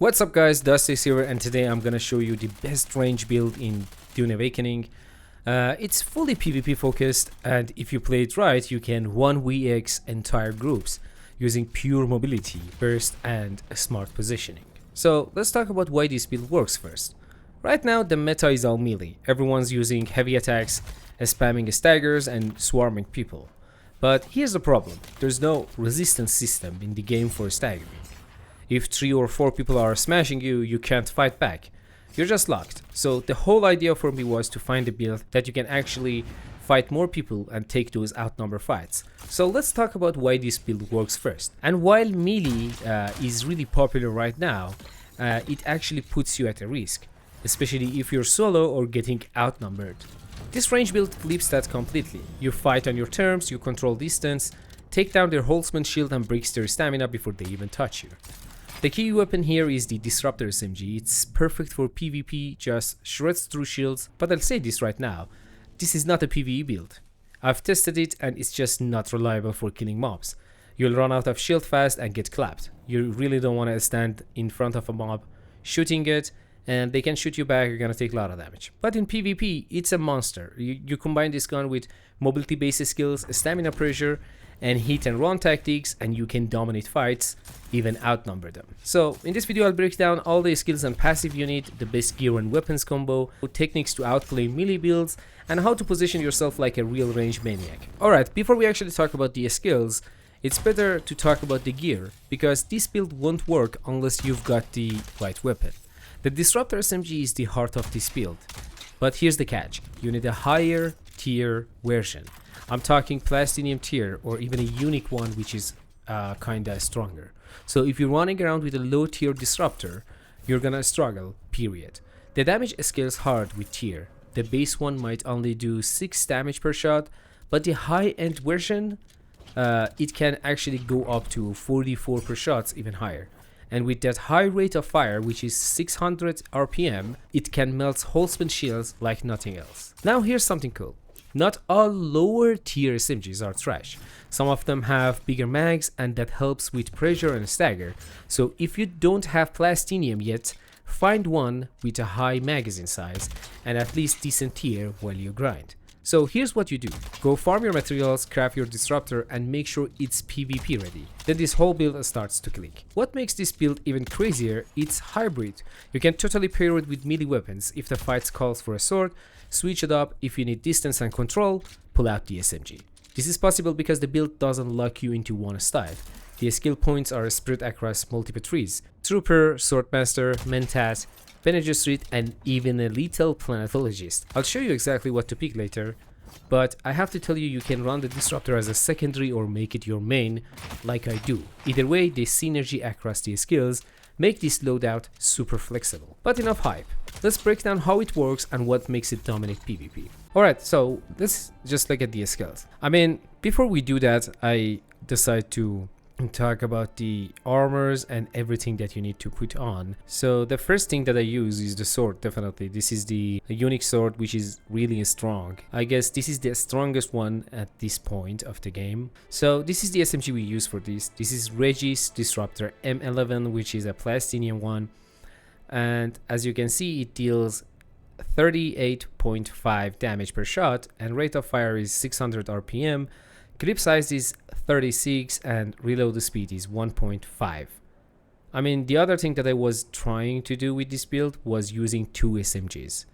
What's up guys, Dusty here, and today I'm gonna show you the best range build in Dune Awakening. It's fully PvP focused, and if you play it right, you can 1vx entire groups using pure mobility, burst, and smart positioning. So let's talk about why this build works first. Right now the meta is all melee. Everyone's using heavy attacks, spamming staggers, and swarming people. But here's the problem, there's no resistance system in the game for staggering. If 3 or 4 people are smashing you, you can't fight back. You're just locked. So the whole idea for me was to find a build that you can actually fight more people and take those outnumber fights. So let's talk about why this build works first. And while melee is really popular right now, it actually puts you at a risk, especially if you're solo or getting outnumbered. This range build flips that completely. You fight on your terms, you control distance, take down their Holtzman shield and breaks their stamina before they even touch you. The key weapon here is the Disruptor SMG. It's perfect for PvP, just shreds through shields, but I'll say this right now, this is not a PvE build. I've tested it and it's just not reliable for killing mobs. You'll run out of shield fast and get clapped. You really don't want to stand in front of a mob shooting it, and they can shoot you back, you're gonna take a lot of damage. But in PvP, it's a monster. You combine this gun with mobility based skills, stamina pressure, and hit and run tactics, and you can dominate fights, even outnumber them. So in this video I'll break down all the skills and passive you need, the best gear and weapons combo, techniques to outplay melee builds, and how to position yourself like a real range maniac. Alright, before we actually talk about the skills, it's better to talk about the gear, because this build won't work unless you've got the right weapon. The Disruptor SMG is the heart of this build, but here's the catch, you need a higher tier version. I'm talking Platinum tier or even a unique one, which is kinda stronger. So if you're running around with a low tier Disruptor, you're gonna struggle, period. The damage scales hard with tier. The base one might only do 6 damage per shot, but the high end version, it can actually go up to 44 per shots, even higher. And with that high rate of fire, which is 600 RPM, it can melt Holtzman shields like nothing else. Now here's something cool. Not all lower tier SMGs are trash. Some of them have bigger mags, and that helps with pressure and stagger. So if you don't have Platinum yet, find one with a high magazine size and at least decent tier while you grind. So here's what you do. Go farm your materials, craft your Disruptor, and make sure it's PvP ready. Then this whole build starts to click. What makes this build even crazier, it's hybrid. You can totally pair it with melee weapons. If the fight calls for a sword, switch it up. If you need distance and control, pull out the SMG. This is possible because the build doesn't lock you into one style. The skill points are spread across multiple trees. Trooper, Swordmaster, Mentat, Bene Gesserit, and even a lethal Planetologist. I'll show you exactly what to pick later, but I have to tell you, you can run the Disruptor as a secondary or make it your main, like I do. Either way, the synergy across the skills make this loadout super flexible. But enough hype. Let's break down how it works and what makes it dominate PvP. Alright, so let's just look at the skills. I mean, before we do that, I decide to talk about the armors and everything that you need to put on. So the first thing that I use is the sword. Definitely this is the unique sword, which is really strong. I guess this is the strongest one at this point of the game. So this is the SMG we use for this. This is Regis Disruptor M11, which is a Platinum one, and as you can see, it deals 38.5 damage per shot and rate of fire is 600 RPM. Clip size is 36 and reload speed is 1.5. I mean, the other thing that I was trying to do with this build was using 2 SMGs,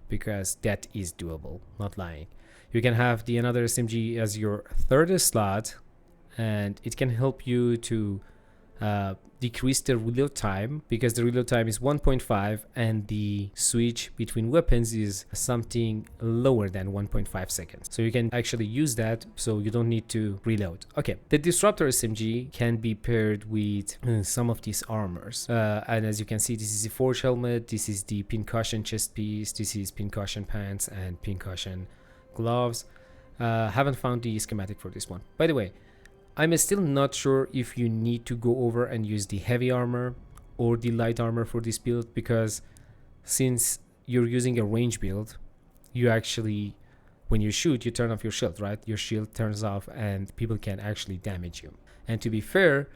because that is doable, not lying. You can have the another SMG as your third slot, and it can help you to decrease the reload time, because the reload time is 1.5 and the switch between weapons is something lower than 1.5 seconds. So you can actually use that, so you don't need to reload. Okay, the Disruptor SMG can be paired with some of these armors, and as you can see, this is the Forge helmet, this is the pincushion chest piece, this is pincushion pants and pincushion gloves. Haven't found the schematic for this one. By the way, I'm still not sure if you need to go over and use the heavy armor or the light armor for this build, because since you're using a range build, you actually, when you shoot, you turn off your shield, right? Your shield turns off and people can actually damage you. And to be fair,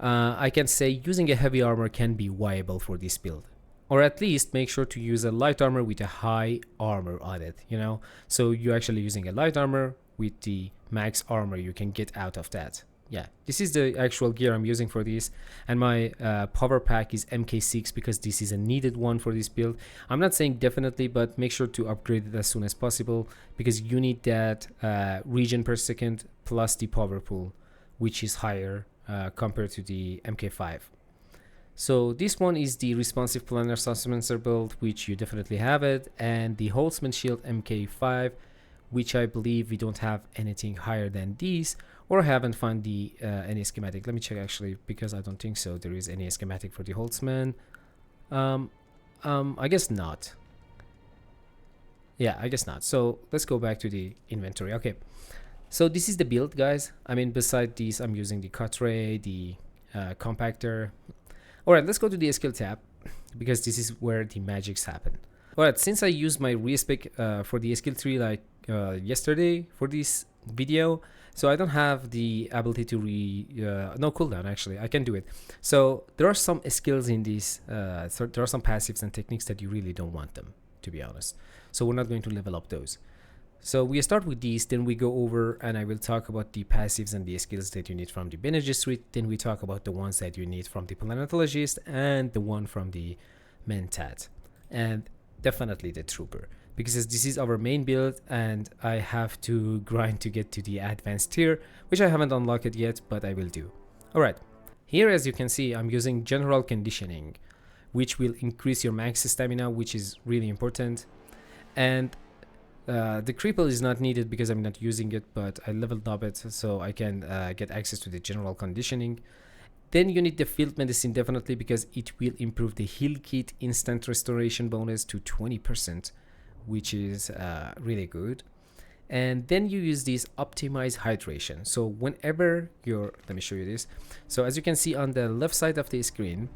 I can say using a heavy armor can be viable for this build. Or at least make sure to use a light armor with a high armor on it, you know? So you're actually using a light armor with the max armor you can get out of that. Yeah, this is the actual gear I'm using for this, and my power pack is MK6 because this is a needed one for this build. I'm not saying definitely, but make sure to upgrade it as soon as possible because you need that regen per second plus the power pool, which is higher compared to the MK5. So this one is the responsive planar suspenser build, which you definitely have it, and the Holtzman Shield MK5, which I believe we don't have anything higher than these, or I haven't found the any schematic. Let me check actually, because I don't think so there is any schematic for the Holtzman. I guess not. Yeah, I guess not. So let's go back to the inventory. Okay, so this is the build, guys. I mean, beside these, I'm using the cut ray, the compactor. All right, let's go to the skill tab because this is where the magics happen. All right, since I used my respec for the skill tree like yesterday for this video, so I don't have the ability to no cooldown. Actually, I can do it. So there are some skills in this. So there are some passives and techniques that you really don't want them, to be honest. So we're not going to level up those. So we start with these, then we go over and I will talk about the passives and the skills that you need from the Bene Gesserit. Then we talk about the ones that you need from the Planetologist and the one from the Mentat. And definitely the Trooper. Because this is our main build and I have to grind to get to the advanced tier, which I haven't unlocked it yet, but I will do. Alright, here as you can see, I'm using General Conditioning, which will increase your max stamina, which is really important. And the cripple is not needed because I'm not using it, but I leveled up it so I can get access to the general conditioning. Then you need the field medicine definitely because it will improve the heal kit instant restoration bonus to 20%, which is really good. And then you use this optimize hydration. So whenever you're, let me show you this. So as you can see on the left side of the screen,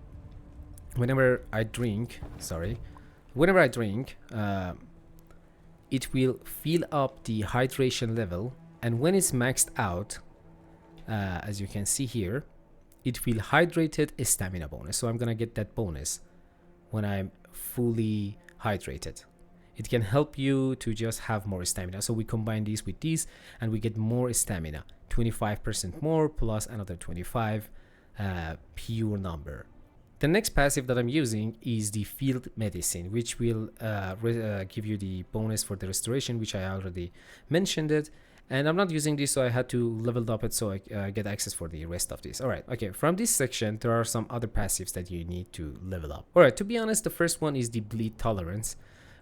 whenever I drink, it will fill up the hydration level, and when it's maxed out, as you can see here, it will hydrated a stamina bonus. So I'm gonna get that bonus when I'm fully hydrated. It can help you to just have more stamina. So we combine these with these and we get more stamina, 25% more plus another 25 pure number. The next passive that I'm using is the field medicine, which will give you the bonus for the restoration, which I already mentioned it. And I'm not using this, so I had to level up it so I get access for the rest of this. All right, okay, from this section, there are some other passives that you need to level up. All right, to be honest, the first one is the bleed tolerance,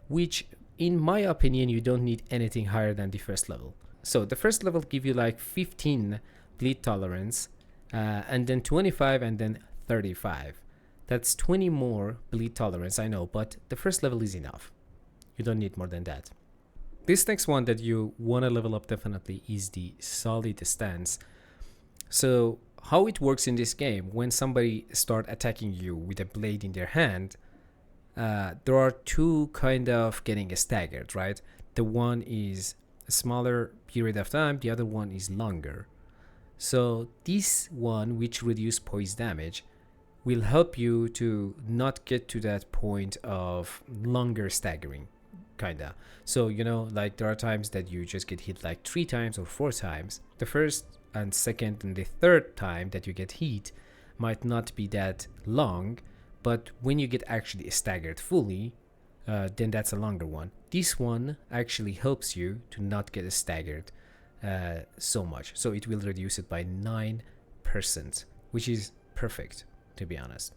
which in my opinion, you don't need anything higher than the first level. So the first level give you like 15 bleed tolerance, and then 25 and then 35. That's 20 more bleed tolerance, I know, but the first level is enough. You don't need more than that. This next one that you want to level up definitely is the solid stance. So how it works in this game, when somebody start attacking you with a blade in their hand, there are two kind of getting staggered, right? The one is a smaller period of time, the other one is longer. So this one, which reduce poise damage, will help you to not get to that point of longer staggering, kinda. So, you know, like there are times that you just get hit like 3 times or 4 times. The first and second and the third time that you get hit might not be that long, but when you get actually staggered fully, then that's a longer one. This one actually helps you to not get staggered so much. So it will reduce it by 9%, which is perfect, to be honest.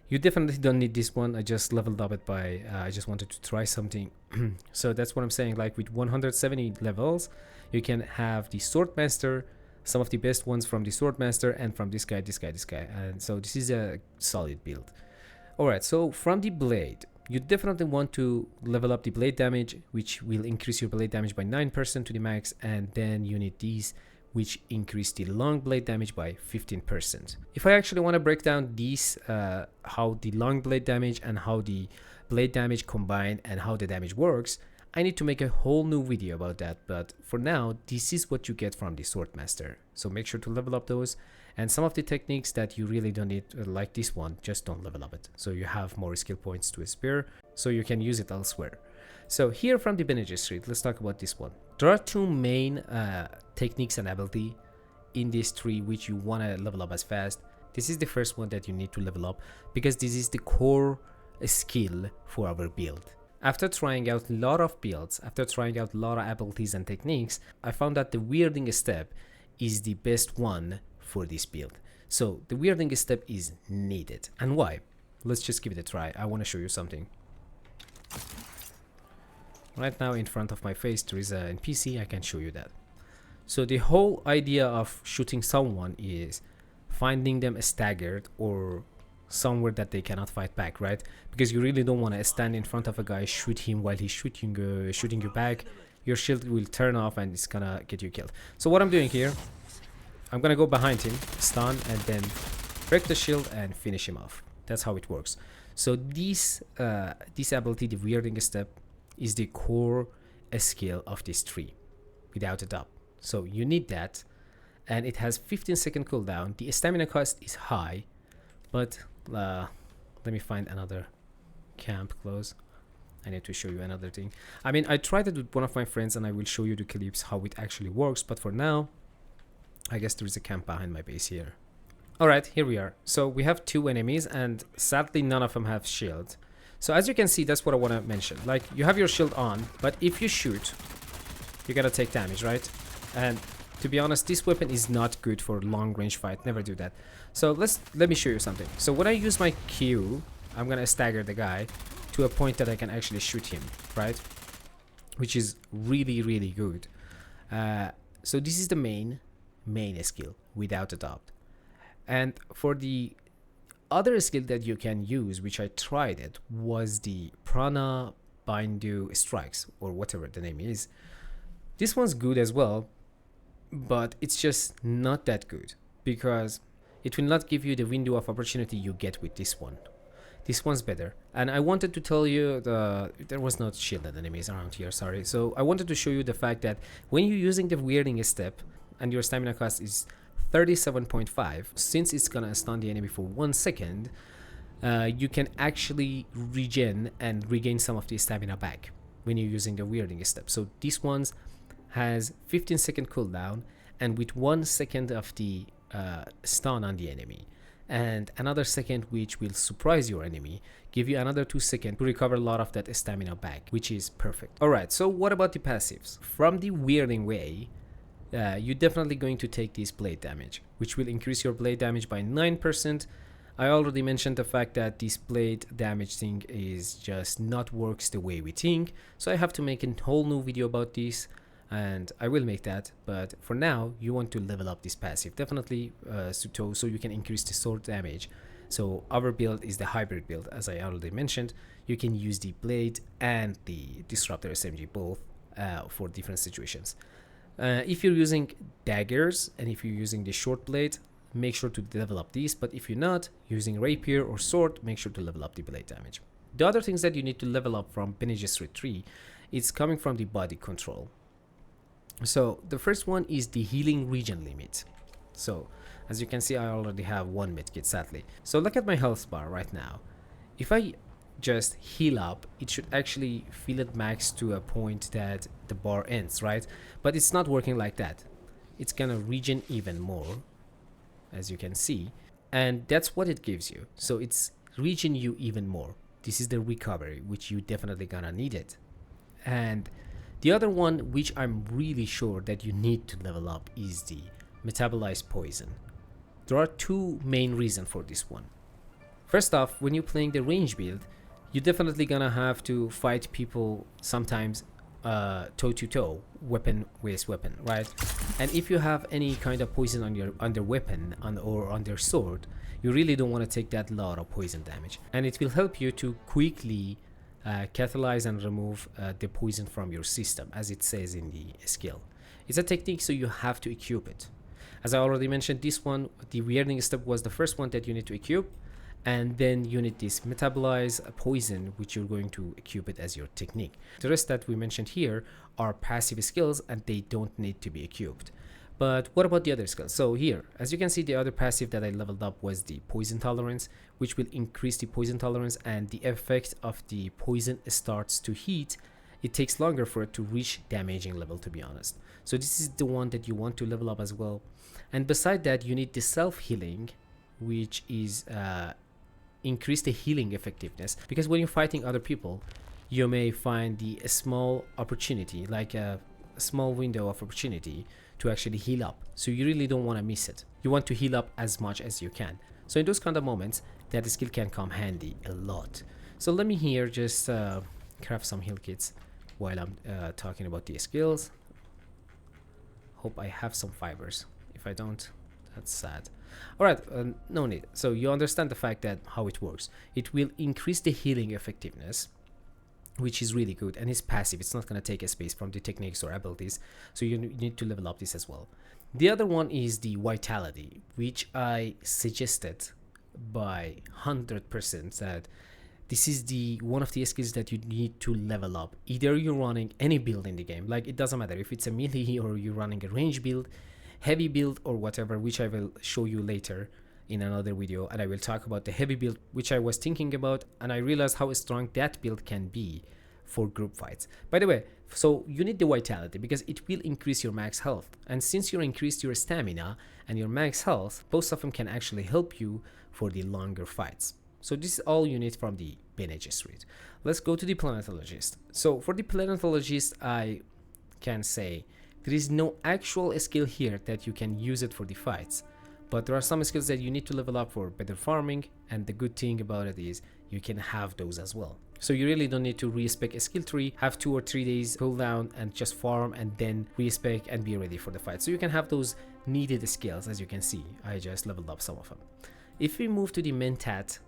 You definitely don't need this one. I just leveled up it by I just wanted to try something. So that's what I'm saying, like with 170 levels you can have the Swordmaster, some of the best ones from the Swordmaster, and from this guy, and so this is a solid build. Alright, so from the blade, you definitely want to level up the blade damage, which will increase your blade damage by 9% to the max, and then you need these, which increase the long blade damage by 15%. If I actually want to break down these, how the long blade damage and how the blade damage combine and how the damage works, I need to make a whole new video about that, but for now, this is what you get from the Swordmaster. So make sure to level up those, And some of the techniques that you really don't need, like this one, just don't level up it. So you have more skill points to spare, so you can use it elsewhere. So here from the Bene Gesserit, let's talk about this one. There are two main techniques and ability in this tree which you want to level up as fast. This is the first one that you need to level up because this is the core skill for our build. After trying out a lot of builds, after trying out a lot of abilities and techniques, I found that the weirding step is the best one for this build. So the weirding step is needed. And why? Let's just give it a try. I want to show you something. Right now in front of my face there is an NPC. I can show you that. So the whole idea of shooting someone is finding them staggered or somewhere that they cannot fight back, right? Because you really don't want to stand in front of a guy, shoot him while he's shooting you back. Your shield will turn off and it's gonna get you killed. So what I'm doing here, I'm gonna go behind him, stun, and then break the shield and finish him off. That's how it works. So this ability, the weirding step, is the core skill of this tree, without a doubt. So you need that, and it has 15-second cooldown. The stamina cost is high, but let me find another camp close. I need to show you another thing. I mean, I tried it with one of my friends and I will show you the clips how it actually works, but for now I guess there is a camp behind my base here. Alright, here we are. So we have two enemies and sadly none of them have shield. So as you can see, that's what I want to mention. Like, you have your shield on, but if you shoot, you're gonna take damage, right? And to be honest, this weapon is not good for long range fight. Never do that. So let me show you something. So when I use my Q, I'm gonna stagger the guy to a point that I can actually shoot him, right? Which is really, really good. So this is the main skill, without a doubt. And for the other skill that you can use, which I tried it, was the Prana Bindu Strikes, or whatever the name is. This one's good as well, but it's just not that good because it will not give you the window of opportunity you get with this one. This one's better. And I wanted to tell you, there was not shielded enemies around here, sorry. So I wanted to show you the fact that when you're using the weirding step and your stamina cost is 37.5, since it's gonna stun the enemy for 1 second, you can actually regen and regain some of the stamina back when you're using the weirding step. So this one's has 15-second cooldown, and with 1 second of the stun on the enemy and another second which will surprise your enemy, give you another 2 seconds to recover a lot of that stamina back, which is perfect. Alright, so what about the passives? From the weirding way, you're definitely going to take this blade damage, which will increase your blade damage by 9%. I already mentioned the fact that this blade damage thing is just not works the way we think, so I have to make a whole new video about this, and I will make that. But for now, you want to level up this passive definitely, so you can increase the sword damage. So our build is the hybrid build, as I already mentioned. You can use the blade and the disruptor SMG both for different situations. If you're using daggers and if you're using the short blade, make sure to level up these, but if you're not using rapier or sword, make sure to level up the blade damage. The other things that you need to level up from Bene Gesserit 3, it's coming from the body control. So the first one is the healing regen limit. So as you can see, I already have one medkit, sadly. So look at my health bar right now. If I just heal up, it should actually fill it max to a point that the bar ends, right? But it's not working like that. It's gonna regen even more, as you can see, and that's what it gives you. So it's regen you even more. This is the recovery, which you definitely gonna need it. And the other one, which I'm really sure that you need to level up, is the metabolized poison. There are two main reasons for this one. First off, when you're playing the range build, you're definitely gonna have to fight people sometimes toe to toe, weapon with weapon, right? And if you have any kind of poison on their weapon or on their sword, you really don't want to take that lot of poison damage, and it will help you to quickly catalyze and remove the poison from your system, as it says in the skill. It's a technique, so you have to equip it. As I already mentioned, this one, the weirding step, was the first one that you need to equip, and then you need this metabolize poison, which you're going to equip it as your technique. The rest that we mentioned here are passive skills and they don't need to be equipped. But what about the other skills? So here, as you can see, the other passive that I leveled up was the poison tolerance, which will increase the poison tolerance, and the effect of the poison starts to heat. It takes longer for it to reach damaging level, to be honest. So this is the one that you want to level up as well. And beside that, you need the self-healing, which is increase the healing effectiveness, because when you're fighting other people, you may find a small opportunity, like a small window of opportunity to actually heal up. So you really don't want to miss it. You want to heal up as much as you can. So in those kind of moments, that skill can come handy a lot. So let me here just craft some heal kits while I'm talking about the skills. Hope I have some fibers. If I don't, that's sad. Alright, no need. So you understand the fact that how it works. It will increase the healing effectiveness, which is really good, and it's passive. It's not going to take a space from the techniques or abilities, so you need to level up this as well. The other one is the vitality, which I suggested by 100% that this is the one of the skills that you need to level up. Either you're running any build in the game, like it doesn't matter if it's a melee or you're running a range build, heavy build, or whatever, which I will show you later in another video, and I will talk about the heavy build, which I was thinking about, and I realized how strong that build can be for group fights. By the way, so you need the vitality because it will increase your max health, and since you increased your stamina and your max health, both of them can actually help you for the longer fights. So this is all you need from the Bene Gesserit. Let's go to the Planetologist. So for the Planetologist, I can say there is no actual skill here that you can use it for the fights, but there are some skills that you need to level up for better farming, and the good thing about it is you can have those as well. So you really don't need to respec a skill tree, have 2 or 3 days cooldown and just farm and then respec and be ready for the fight. So you can have those needed skills. As you can see, I just leveled up some of them. If we move to the Mentat,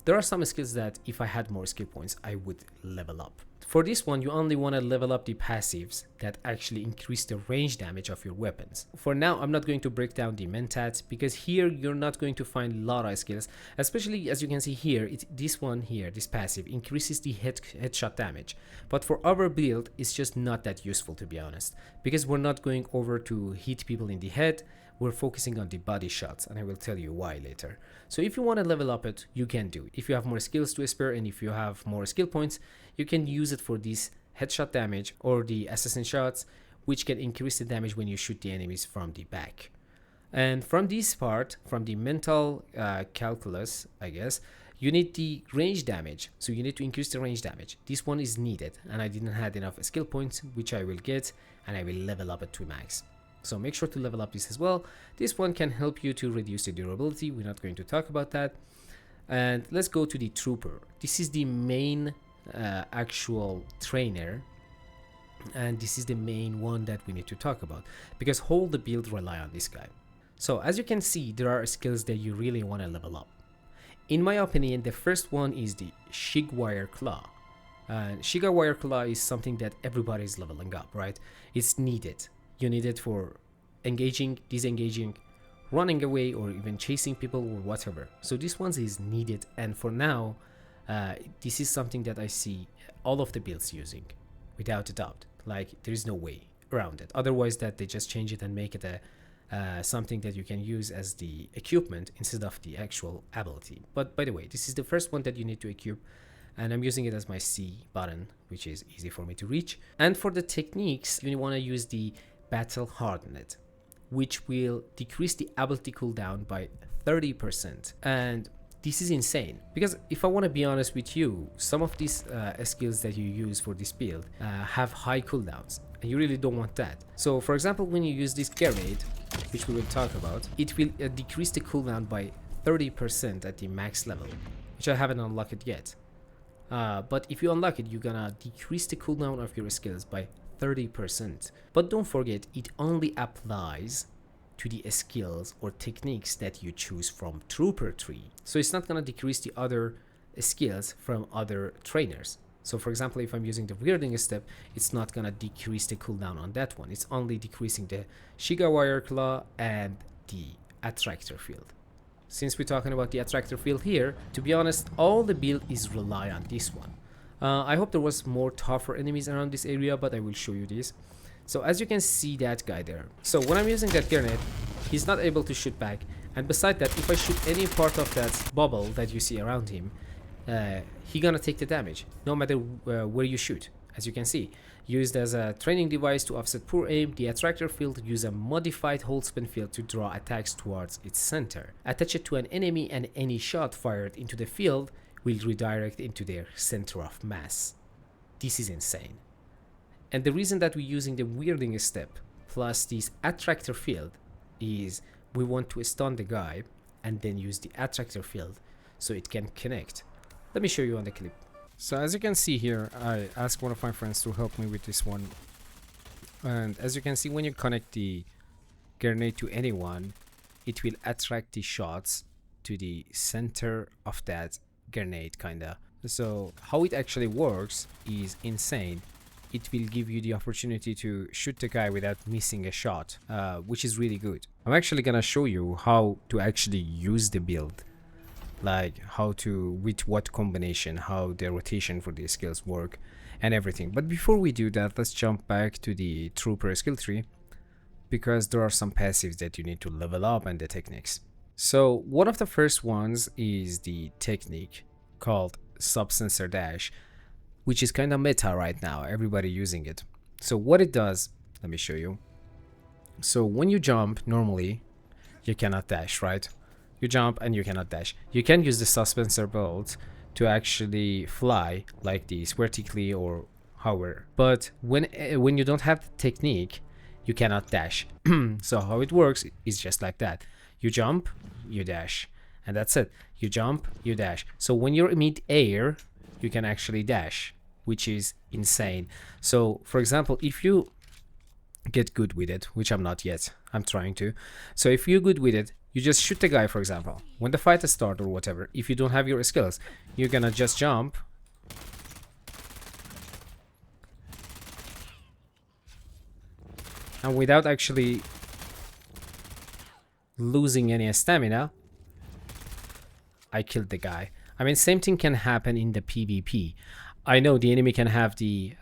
there are some skills that if I had more skill points, I would level up. For this one, you only want to level up the passives that actually increase the range damage of your weapons. For now, I'm not going to break down the Mentat because here you're not going to find a lot of skills, especially as you can see here, this one here, this passive, increases the headshot damage. But for our build, it's just not that useful, to be honest, because we're not going over to hit people in the head. We're focusing on the body shots, and I will tell you why later. So if you want to level up it, you can do it. If you have more skills to spare and if you have more skill points, you can use it for this headshot damage or the assassin shots, which can increase the damage when you shoot the enemies from the back. And from this part, from the mental calculus, I guess, you need the range damage. So you need to increase the range damage. This one is needed, and I didn't have enough skill points, which I will get, and I will level up it to max. So make sure to level up this as well. This one can help you to reduce the durability. We're not going to talk about that. And let's go to the trooper. This is the main actual trainer, and this is the main one that we need to talk about because whole the build rely on this guy. So as you can see, there are skills that you really want to level up. In my opinion, the first one is the Shigwire Claw. Shigwire Claw is something that everybody is leveling up, right? It's needed. You need it for engaging, disengaging, running away, or even chasing people or whatever. So this one is needed, and for now, this is something that I see all of the builds using, without a doubt. Like, there is no way around it. Otherwise, that they just change it and make it a something that you can use as the equipment instead of the actual ability. But by the way, this is the first one that you need to equip, and I'm using it as my C button, which is easy for me to reach. And for the techniques, you want to use the Battle Hardened, which will decrease the ability cooldown by 30%. And this is insane, because if I want to be honest with you, some of these skills that you use for this build have high cooldowns, and you really don't want that. So for example, when you use this Garade, which we will talk about, it will decrease the cooldown by 30% at the max level, which I haven't unlocked yet. But if you unlock it, you're gonna decrease the cooldown of your skills by 30%. But don't forget, it only applies to the skills or techniques that you choose from Trooper tree. So it's not gonna decrease the other skills from other trainers. So for example, if I'm using the weirding step, it's not gonna decrease the cooldown on that one. It's only decreasing the Shigwire Claw and the Attractor Field. Since we're talking about the Attractor Field here, to be honest, all the build is rely on this one. I hope there was more tougher enemies around this area, but I will show you this. So as you can see that guy there. So when I'm using that grenade, he's not able to shoot back. And beside that, if I shoot any part of that bubble that you see around him, he gonna take the damage, no matter where you shoot. As you can see, used as a training device to offset poor aim, the attractor field use a modified hold spin field to draw attacks towards its center. Attach it to an enemy and any shot fired into the field will redirect into their center of mass. This is insane. And the reason that we're using the weirding step plus this attractor field is we want to stun the guy and then use the attractor field so it can connect. Let me show you on the clip. So as you can see here, I asked one of my friends to help me with this one. And as you can see, when you connect the grenade to anyone, it will attract the shots to the center of that grenade, kinda. So how it actually works is insane. It will give you the opportunity to shoot the guy without missing a shot, which is really good. I'm actually gonna show you how to actually use the build, like how to, with what combination, how the rotation for these skills work and everything. But before we do that, let's jump back to the trooper skill tree, because there are some passives that you need to level up and the techniques. So one of the first ones is the technique called sub-sensor dash, which is kind of meta right now, everybody using it. So what it does, let me show you. So when you jump, normally you cannot dash, right? You jump and you cannot dash. You can use the sub-sensor bolt to actually fly like this, vertically or hover. But when you don't have the technique, you cannot dash. So how it works is just like that. You jump, you dash, and that's it. You jump, you dash. So when you're mid-air, you can actually dash, which is insane. So for example, if you get good with it, which I'm not yet, I'm trying to. So if you're good with it, you just shoot the guy, for example. When the fight starts or whatever, if you don't have your skills, you're gonna just jump. And without actually losing any stamina, I killed the guy. I mean, same thing can happen in the PvP. I know the enemy can have the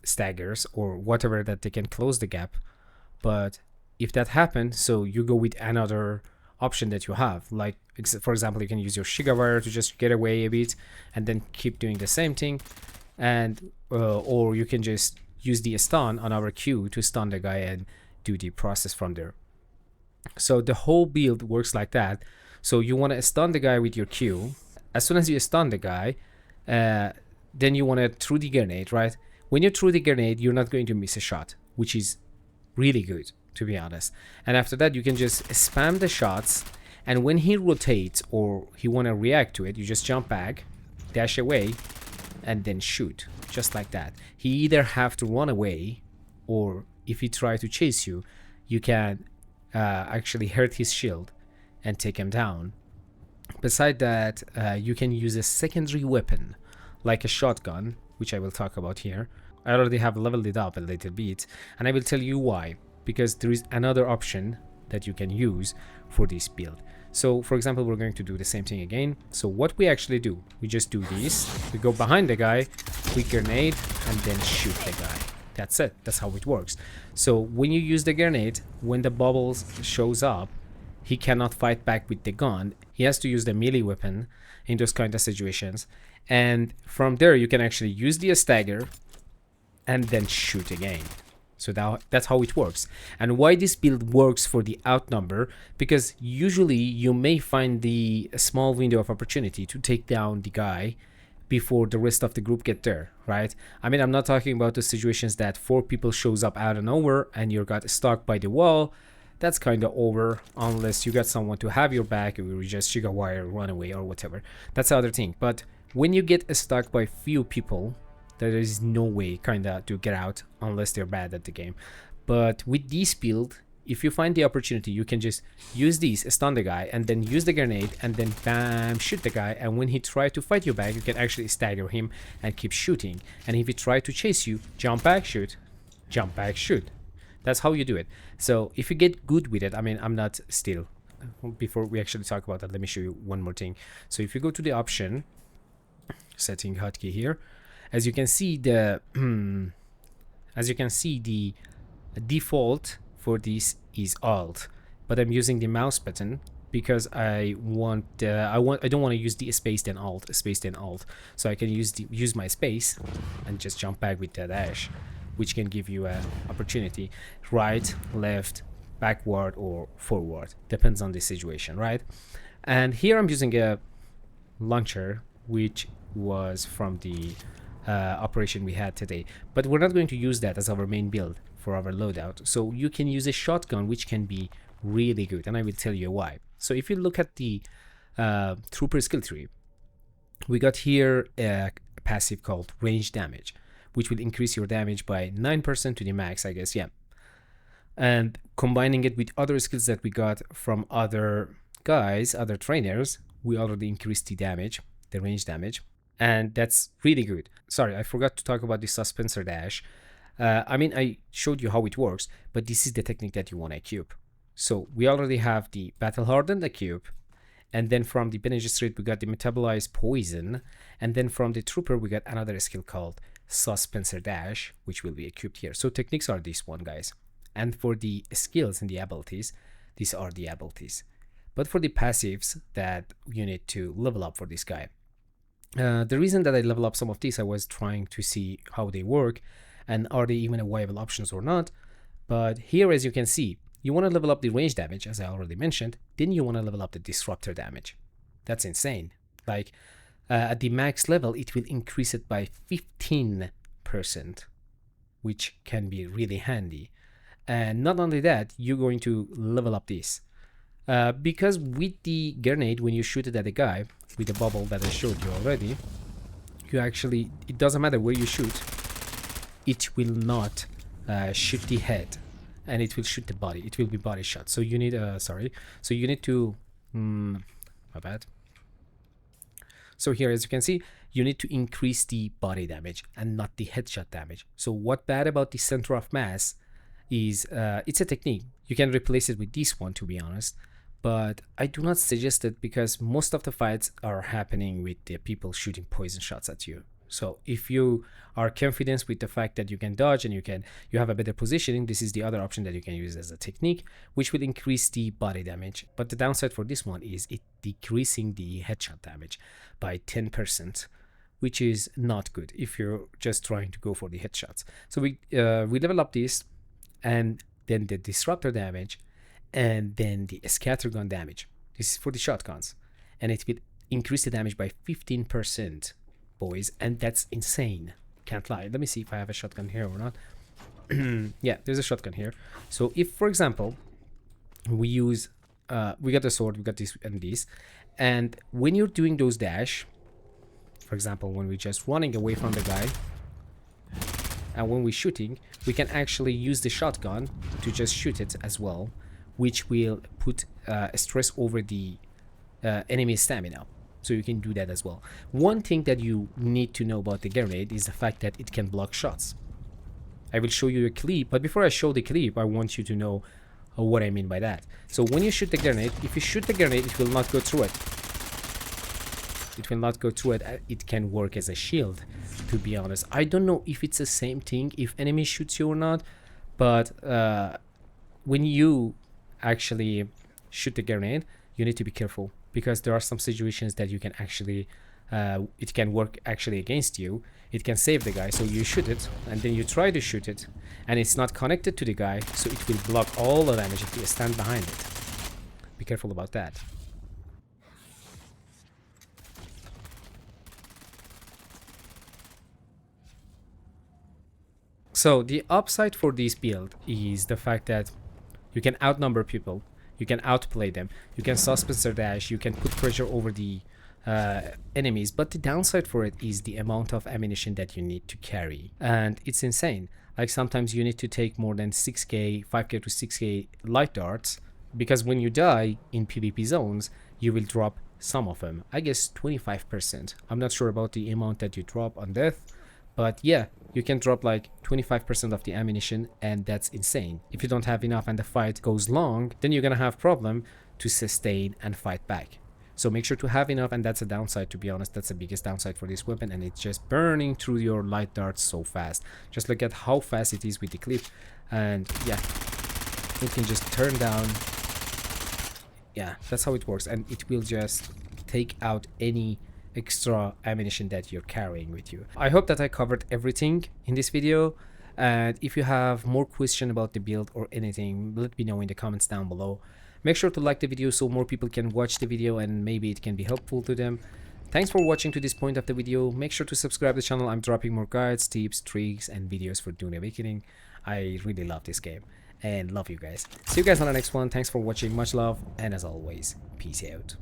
staggers or whatever that they can close the gap, but if that happens, so you go with another option that you have, like for example, you can use your Shigawire to just get away a bit and then keep doing the same thing, and or you can just use the stun on our Q to stun the guy and do the process from there. So the whole build works like that. So you want to stun the guy with your Q. As soon as you stun the guy, then you want to throw the grenade, right? When you throw the grenade, you're not going to miss a shot, which is really good, to be honest. And after that, you can just spam the shots, and when he rotates or he want to react to it, you just jump back, dash away, and then shoot, just like that. He either have to run away, or if he try to chase you, you can actually hurt his shield and take him down. Beside that, you can use a secondary weapon like a shotgun, which I will talk about here. I already have leveled it up a little bit, and I will tell you why, because there is another option that you can use for this build. So for example, we're going to do the same thing again. So what we actually do, we just do this, we go behind the guy, we grenade, and then shoot the guy. That's it. That's how it works. So when you use the grenade, when the bubbles shows up, he cannot fight back with the gun. He has to use the melee weapon in those kind of situations. And from there, you can actually use the stagger and then shoot again. So that's how it works. And why this build works for the outnumber, because usually you may find the small window of opportunity to take down the guy before the rest of the group get there, right? I mean, I'm not talking about the situations that 4 people shows up out of nowhere and you got stuck by the wall. That's kind of over, unless you got someone to have your back, or you just Shigawire, run away or whatever. That's the other thing. But when you get stuck by few people, there is no way kinda to get out unless they're bad at the game. But with this build, if you find the opportunity, you can just use these, stun the guy, and then use the grenade, and then bam, shoot the guy. And when he tries to fight you back, you can actually stagger him and keep shooting. And if he tries to chase you, jump back, shoot, jump back, shoot. That's how you do it. So if you get good with it, I mean, I'm not still. Before we actually talk about that, let me show you one more thing. So if you go to the option, setting hotkey here, as you can see, the As you can see, the default for this is Alt, but I'm using the mouse button because I don't want to use the space then Alt, space then Alt, so I can use my space and just jump back with the dash, which can give you a opportunity right, left, backward, or forward, depends on the situation, right? And here I'm using a launcher which was from the operation we had today, but we're not going to use that as our main build for our loadout. So you can use a shotgun, which can be really good, and I will tell you why. So if you look at the trooper skill tree, we got here a passive called range damage, which will increase your damage by 9% to the max, I guess, yeah. And combining it with other skills that we got from other guys, other trainers, we already increased the damage, the range damage, and that's really good. Sorry, I forgot to talk about the suspensor dash. I mean, I showed you how it works, but this is the technique that you want to equip. So we already have the battle hardened equip, and then from the Bene Gesserit we got the metabolized poison, and then from the trooper we got another skill called suspensor dash, which will be equipped here. So techniques are this one, guys, and for the skills and the abilities, these are the abilities. But for the passives that you need to level up for this guy, the reason that I level up some of these, I was trying to see how they work and are they even a viable options or not. But here, as you can see, you want to level up the range damage, as I already mentioned, then you want to level up the disruptor damage. That's insane. Like at the max level, it will increase it by 15%, which can be really handy. And not only that, you're going to level up this. Because with the grenade, when you shoot it at a guy, with the bubble that I showed you already, you actually, it doesn't matter where you shoot, it will not shoot the head, and it will shoot the body. It will be body shot. So you need, so you need to, my bad. So here, as you can see, you need to increase the body damage and not the headshot damage. So what bad about the center of mass is, it's a technique. You can replace it with this one, to be honest, but I do not suggest it because most of the fights are happening with the people shooting poison shots at you. So if you are confident with the fact that you can dodge and you have a better positioning, this is the other option that you can use as a technique, which will increase the body damage. But the downside for this one is it decreasing the headshot damage by 10%, which is not good if you're just trying to go for the headshots. So we level up this, and then the disruptor damage, and then the scattergun damage. This is for the shotguns, and it will increase the damage by 15%, boys, and that's insane. Can't lie. Let me see if I have a shotgun here or not. Yeah, there's a shotgun here. So if, for example, we use we got the sword, we got this and this, and when you're doing those dash, for example, when we're just running away from the guy, and when we're shooting, we can actually use the shotgun to just shoot it as well, which will put stress over the enemy stamina. So you can do that as well. One thing that you need to know about the grenade is the fact that it can block shots. I will show you a clip, but before I show the clip, I want you to know what I mean by that. So when you shoot the grenade, if you shoot the grenade, it will not go through it. It will not go through it. It can work as a shield, to be honest. I don't know if it's the same thing if enemy shoots you or not, but when you actually shoot the grenade, you need to be careful, because there are some situations that you can actually it can work actually against you. It can save the guy, so you shoot it and then you try to shoot it and it's not connected to the guy, so it will block all the damage if you stand behind it. Be careful about that. So the upside for this build is the fact that you can outnumber people, you can outplay them, you can suspensor dash, you can put pressure over the enemies, but the downside for it is the amount of ammunition that you need to carry, and it's insane. Like sometimes you need to take more than 6k, 5k to 6k light darts, because when you die in PvP zones, you will drop some of them. I guess 25%. I'm not sure about the amount that you drop on death, but yeah, you can drop like 25% of the ammunition, and that's insane. If you don't have enough and the fight goes long, then you're gonna have problem to sustain and fight back. So make sure to have enough, and that's a downside, to be honest. That's the biggest downside for this weapon, and it's just burning through your light darts so fast. Just look at how fast it is with the clip, and yeah, it can just turn down. Yeah, that's how it works, and it will just take out any extra ammunition that you're carrying with you. I hope that I covered everything in this video, and if you have more questions about the build or anything, let me know in the comments down below. Make sure to like the video so more people can watch the video and maybe it can be helpful to them. Thanks for watching to this point of the video. Make sure to subscribe to the channel. I'm dropping more guides, tips, tricks, and videos for Dune Awakening. I really love this game and love you guys. See you guys on the next one. Thanks for watching. Much love, and as always, peace out.